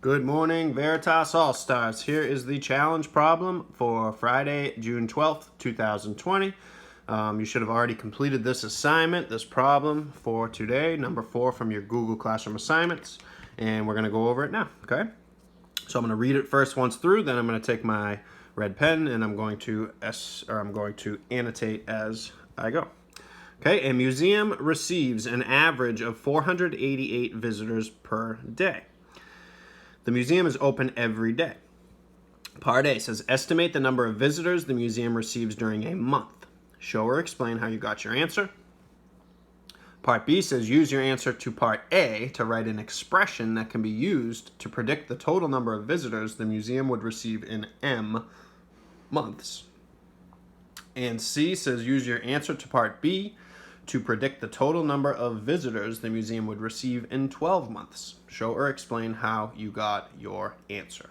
Good morning, Veritas All-Stars. Here is the challenge problem for Friday, June 12th, 2020. You should have already completed this assignment, this problem for today, number 4 from your Google Classroom assignments, and we're going to go over it now, okay? So I'm going to read it first once through, then I'm going to take my red pen and I'm going to annotate as I go. Okay, a museum receives an average of 488 visitors per day. The museum is open every day. Part A says, estimate the number of visitors the museum receives during a month. Show or explain how you got your answer. Part B says, use your answer to Part A to write an expression that can be used to predict the total number of visitors the museum would receive in M months. And C says, use your answer to Part B to predict the total number of visitors the museum would receive in 12 months. Show or explain how you got your answer.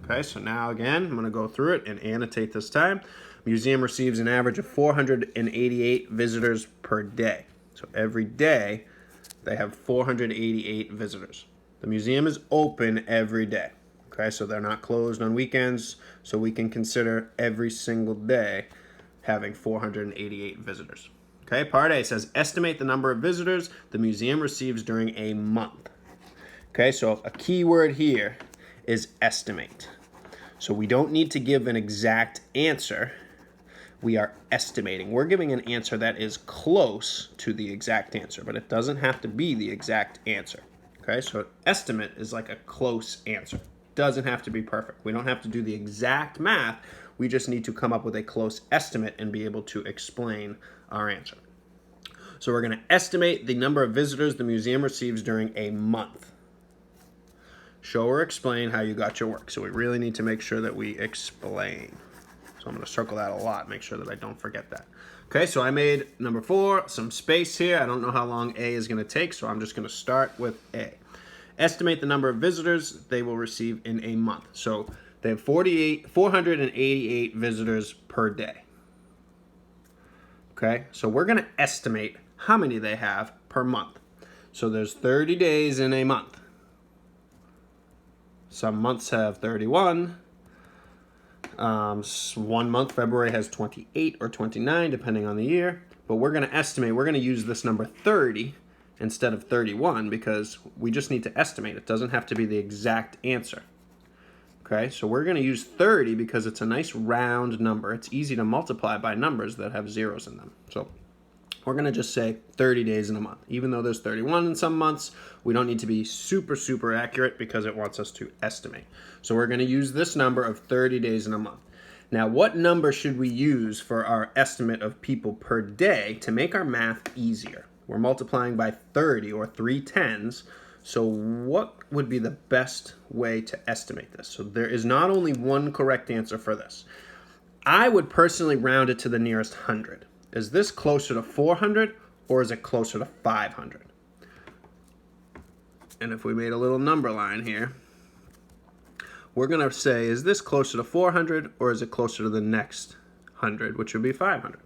Okay, so now again, I'm going to go through it and annotate this time. Museum receives an average of 488 visitors per day. So every day, they have 488 visitors. The museum is open every day. Okay, so they're not closed on weekends, so we can consider every single day having 488 visitors. Okay, part A says, estimate the number of visitors the museum receives during a month. Okay, so a key word here is estimate. So we don't need to give an exact answer. We are estimating. We're giving an answer that is close to the exact answer, but it doesn't have to be the exact answer. Okay, so estimate is like a close answer. Doesn't have to be perfect. We don't have to do the exact math. We just need to come up with a close estimate and be able to explain our answer. So we're going to estimate the number of visitors the museum receives during a month. Show or explain how you got your work. So we really need to make sure that we explain. So I'm going to circle that a lot, make sure that I don't forget that. Okay, so I made number 4, some space here. I don't know how long A is going to take, so I'm just going to start with A. Estimate the number of visitors they will receive in a month. So they have 488 visitors per day. Okay, so we're going to estimate how many they have per month. So there's 30 days in a month. Some months have 31. One month, February, has 28 or 29, depending on the year. But we're going to estimate, we're going to use this number 30 instead of 31 because we just need to estimate. It doesn't have to be the exact answer. Okay, so we're going to use 30 because it's a nice round number. It's easy to multiply by numbers that have zeros in them. So we're going to just say 30 days in a month. Even though there's 31 in some months, we don't need to be super accurate because it wants us to estimate. So we're going to use this number of 30 days in a month. Now, what number should we use for our estimate of people per day to make our math easier? We're multiplying by 30 or 3 tens. So what would be the best way to estimate this? So there is not only one correct answer for this. I would personally round it to the nearest 100. Is this closer to 400 or is it closer to 500? And if we made a little number line here, we're going to say, is this closer to 400 or is it closer to the next 100, which would be 500?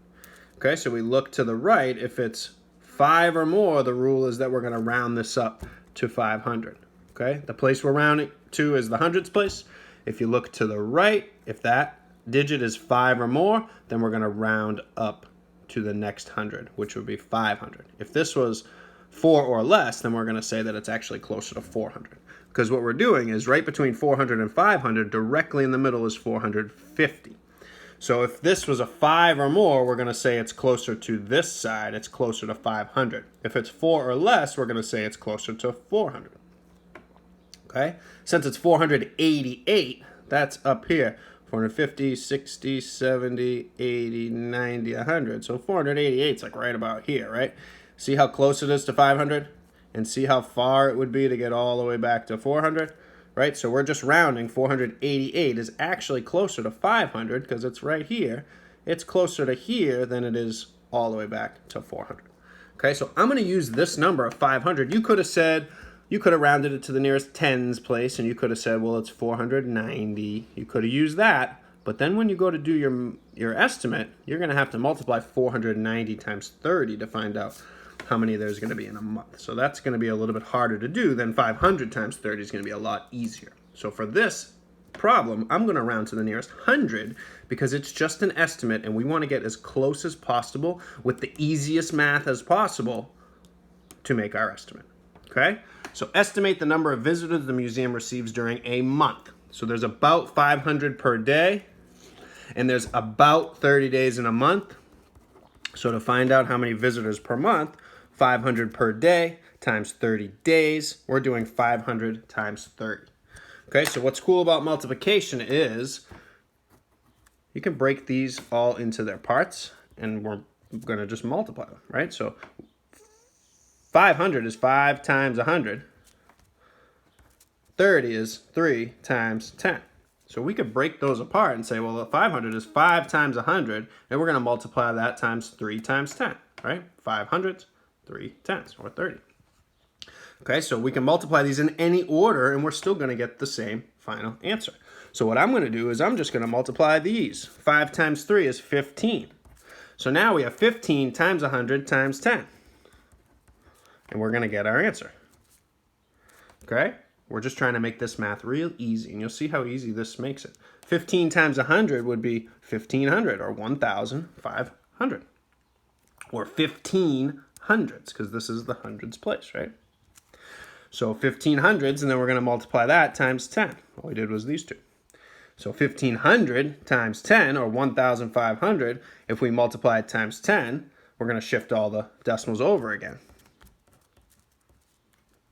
Okay, so we look to the right. If it's 5 or more, the rule is that we're going to round this up to 500. Okay, the place we're rounding to is the hundreds place. If you look to the right, if that digit is 5 or more, then we're going to round up to the next 100, which would be 500. If this was 4 or less, then we're going to say that it's actually closer to 400. Because what we're doing is right between 400 and 500, directly in the middle is 450. So if this was a 5 or more, we're going to say it's closer to this side. It's closer to 500. If it's 4 or less, we're going to say it's closer to 400. Okay? Since it's 488, that's up here. 450, 60, 70, 80, 90, 100. So 488 is like right about here, right? See how close it is to 500? And see how far it would be to get all the way back to 400? Right? So we're just rounding. 488 is actually closer to 500 because it's right here. It's closer to here than it is all the way back to 400. Okay, so I'm going to use this number of 500. You could have rounded it to the nearest tens place, and you could have said, well, it's 490. You could have used that. But then when you go to do your estimate, you're going to have to multiply 490 times 30 to find out how many there's going to be in a month. So that's going to be a little bit harder to do than 500 times 30 is going to be a lot easier. So for this problem, I'm going to round to the nearest 100 because it's just an estimate and we want to get as close as possible with the easiest math as possible to make our estimate. Okay? So estimate the number of visitors the museum receives during a month. So there's about 500 per day and there's about 30 days in a month. So to find out how many visitors per month, 500 per day times 30 days, we're doing 500 times 30. Okay, so what's cool about multiplication is you can break these all into their parts and we're going to just multiply them, right? So 500 is 5 times 100. 30 is 3 times 10. So we could break those apart and say, well, 500 is 5 times 100, and we're going to multiply that times 3 times 10, right? 5 hundredths, 3 tenths, or 30. Okay, so we can multiply these in any order, and we're still going to get the same final answer. So what I'm going to do is I'm just going to multiply these. 5 times 3 is 15. So now we have 15 times 100 times 10. And we're going to get our answer. Okay? We're just trying to make this math real easy, and you'll see how easy this makes it. 15 times 100 would be 1,500, or 1,500. Or 15 hundredths, because this is the hundreds place, right? So 15 hundredths, and then we're going to multiply that times 10. All we did was these two. So 1,500 times 10, or 1,500, if we multiply it times 10, we're going to shift all the decimals over again.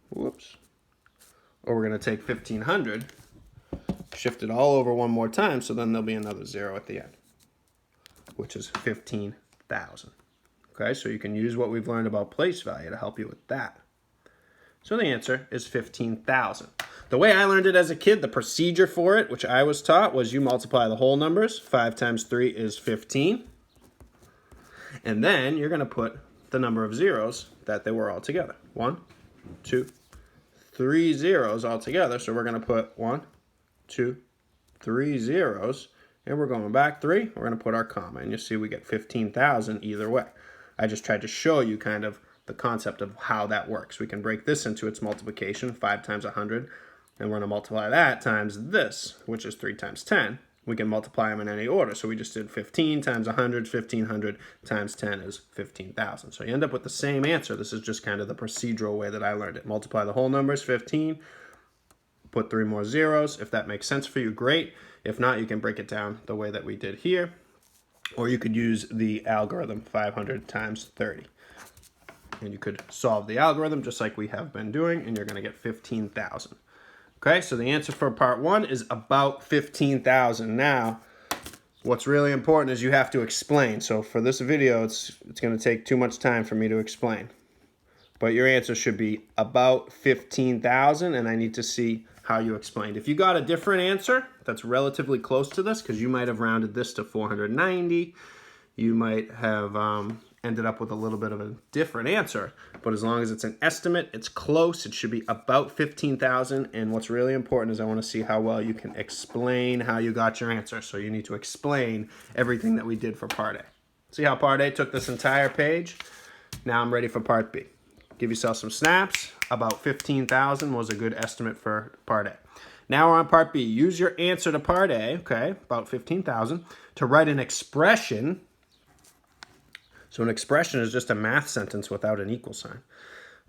Whoops. Or we're going to take 1,500, shift it all over one more time, so then there'll be another 0 at the end, which is 15,000. Okay, so you can use what we've learned about place value to help you with that. So the answer is 15,000. The way I learned it as a kid, the procedure for it, which I was taught, was you multiply the whole numbers. 5 times 3 is 15. And then you're going to put the number of zeros that they were all together. 1, 2, 3 zeros all together. So we're going to put 1, 2, 3 zeros. And we're going back 3. We're going to put our comma. And you'll see we get 15,000 either way. I just tried to show you kind of the concept of how that works. We can break this into its multiplication, 5 times 100, and we're going to multiply that times this, which is 3 times 10. We can multiply them in any order. So we just did 15 times 100, 1,500 times 10 is 15,000. So you end up with the same answer. This is just kind of the procedural way that I learned it. Multiply the whole numbers, 15, put 3 more zeros. If that makes sense for you, great. If not, you can break it down the way that we did here. Or you could use the algorithm, 500 times 30. And you could solve the algorithm just like we have been doing, and you're going to get 15,000. Okay, so the answer for part 1 is about 15,000. Now, what's really important is you have to explain. So for this video, it's going to take too much time for me to explain. But your answer should be about 15,000, and I need to see how you explained. If you got a different answer that's relatively close to this, because you might have rounded this to 490, you might have ended up with a little bit of a different answer, but as long as it's an estimate, it's close, it should be about 15,000, and what's really important is I want to see how well you can explain how you got your answer, so you need to explain everything that we did for part A. See how part A took this entire page? Now I'm ready for part B. Give yourself some snaps. About 15,000 was a good estimate for part A. Now we're on part B. Use your answer to part A, okay, about 15,000, to write an expression. So an expression is just a math sentence without an equal sign.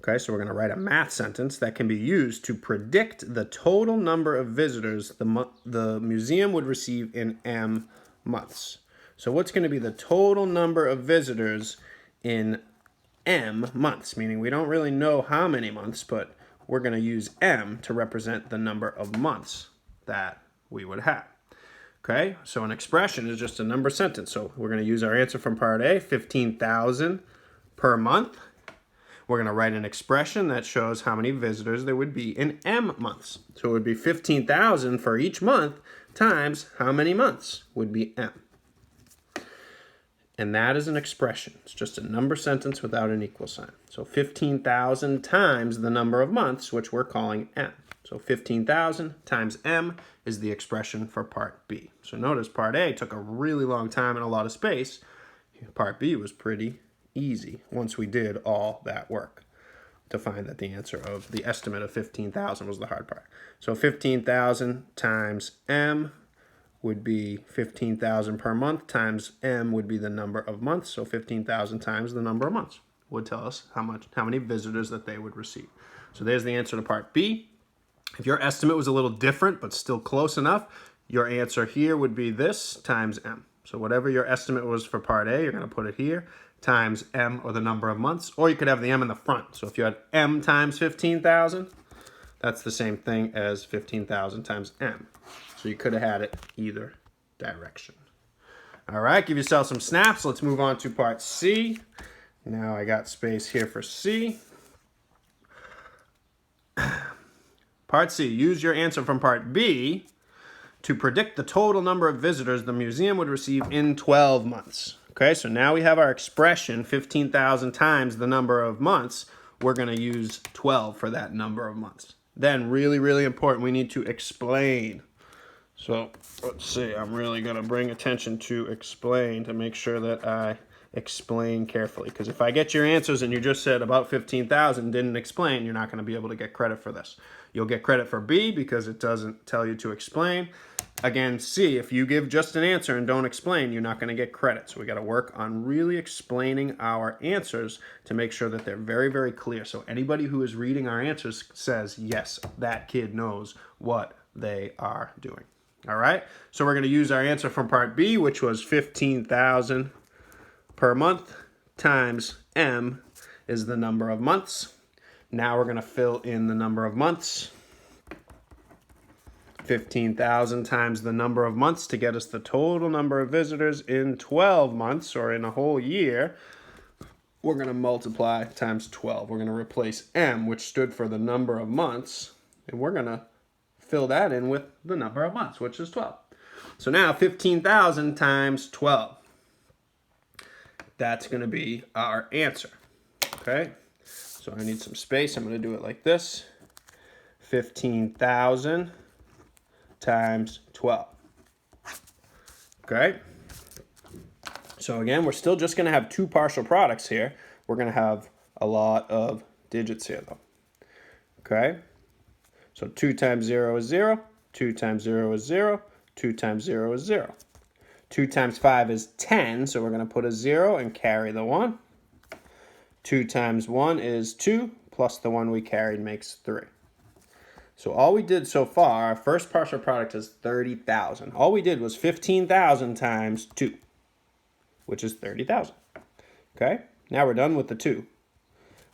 Okay, so we're going to write a math sentence that can be used to predict the total number of visitors the museum would receive in M months. So what's going to be the total number of visitors in M months? Meaning we don't really know how many months, but we're going to use M to represent the number of months that we would have. Okay, so an expression is just a number sentence. So we're going to use our answer from part A, 15,000 per month. We're going to write an expression that shows how many visitors there would be in M months. So it would be 15,000 for each month times how many months would be M. And that is an expression. It's just a number sentence without an equal sign. So 15,000 times the number of months, which we're calling M. So 15,000 times M is the expression for part B. So notice part A took a really long time and a lot of space. Part B was pretty easy once we did all that work to find that the answer of the estimate of 15,000 was the hard part. So 15,000 times M would be 15,000 per month times M would be the number of months. So 15,000 times the number of months would tell us how many visitors that they would receive. So there's the answer to part B. If your estimate was a little different but still close enough, your answer here would be this times M. So whatever your estimate was for part A, you're going to put it here, times M, or the number of months, or you could have the M in the front. So if you had M times 15,000, that's the same thing as 15,000 times M. So you could have had it either direction. All right, give yourself some snaps. Let's move on to part C. Now I got space here for C. Part C, use your answer from part B to predict the total number of visitors the museum would receive in 12 months. Okay, so now we have our expression, 15,000 times the number of months. We're going to use 12 for that number of months. Then, really, really important, we need to explain. So, let's see, I'm really going to bring attention to explain to make sure that I explain carefully. Because if I get your answers and you just said about 15,000 and didn't explain, you're not going to be able to get credit for this. You'll get credit for B because it doesn't tell you to explain. Again, C, if you give just an answer and don't explain, you're not going to get credit. So we got to work on really explaining our answers to make sure that they're very, very clear. So anybody who is reading our answers says, yes, that kid knows what they are doing. All right, so we're going to use our answer from part B, which was 15,000 per month times M is the number of months. Now we're going to fill in the number of months. 15,000 times the number of months to get us the total number of visitors in 12 months or in a whole year. We're going to multiply times 12. We're going to replace M, which stood for the number of months, and we're going to fill that in with the number of months, which is 12. So now 15,000 times 12. That's going to be our answer. Okay? So I need some space. I'm going to do it like this. 15,000 times 12. Okay? So again, we're still just going to have two partial products here. We're going to have a lot of digits here, though. Okay? So 2 times 0 is 0. 2 times 0 is 0. 2 times 0 is 0. 2 times 5 is 10, so we're going to put a 0 and carry the 1. 2 times 1 is 2, plus the 1 we carried makes 3. So all we did so far, our first partial product is 30,000. All we did was 15,000 times 2, which is 30,000. Okay? Now we're done with the 2.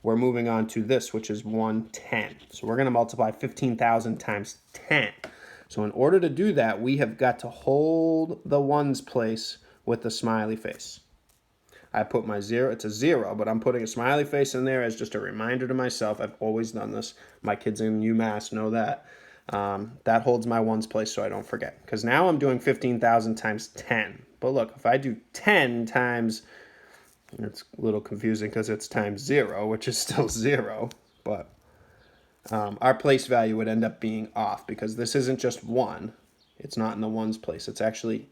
We're moving on to this, which is 110. So we're going to multiply 15,000 times 10. So in order to do that, we have got to hold the ones place with the smiley face. I put my 0, it's a 0, but I'm putting a smiley face in there as just a reminder to myself. I've always done this. My kids in UMass know that. That holds my ones place so I don't forget. Because now I'm doing 15,000 times 10. But look, if I do 10 times, it's a little confusing because it's times 0, which is still 0, but our place value would end up being off because this isn't just 1. It's not in the ones place. It's actually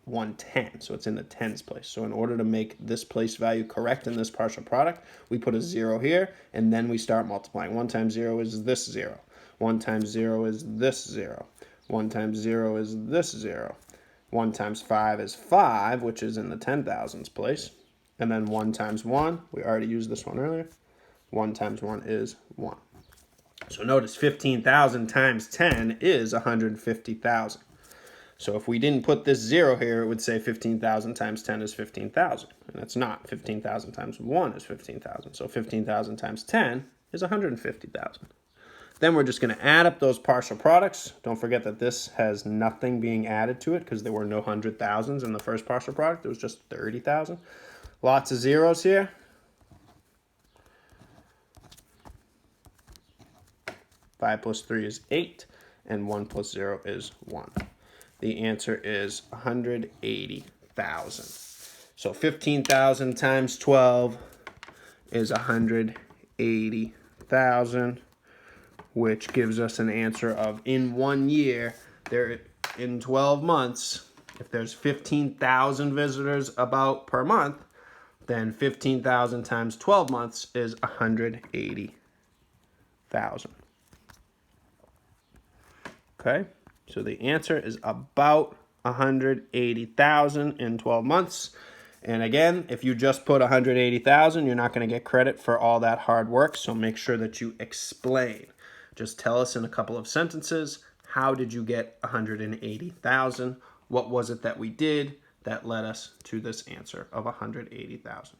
110, so it's in the tens place. So in order to make this place value correct in this partial product, we put a 0 here, and then we start multiplying. 1 times 0 is this 0. 1 times 0 is this 0. 1 times 0 is this 0. 1 times 5 is 5, which is in the 10,000s place. And then 1 times 1, we already used this one earlier. 1 times 1 is 1. So notice 15,000 times 10 is 150,000. So if we didn't put this 0 here, it would say 15,000 times 10 is 15,000. And that's not. 15,000 times 1 is 15,000. So 15,000 times 10 is 150,000. Then we're just going to add up those partial products. Don't forget that this has nothing being added to it because there were no 100,000s in the first partial product. It was just 30,000. Lots of zeros here. Five plus 3 is 8, and 1 plus 0 is 1. The answer is 180,000. So 15,000 times 12 is 180,000, which gives us an answer of, in 1 year, in 12 months, if there's 15,000 visitors about per month, then 15,000 times 12 months is 180,000. Okay, so the answer is about 180,000 in 12 months. And again, if you just put 180,000, you're not going to get credit for all that hard work. So make sure that you explain. Just tell us in a couple of sentences, how did you get 180,000? What was it that we did that led us to this answer of 180,000?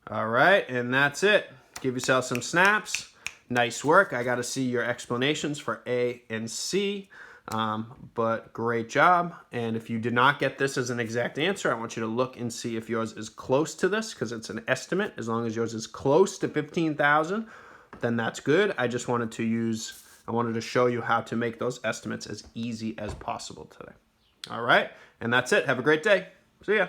All right, and that's it. Give yourself some snaps. Nice work. I got to see your explanations for A and C. But great job. And if you did not get this as an exact answer, I want you to look and see if yours is close to this, because it's an estimate. As long as yours is close to 15,000, then that's good. I wanted to show you how to make those estimates as easy as possible today. All right, and that's it. Have a great day. See ya.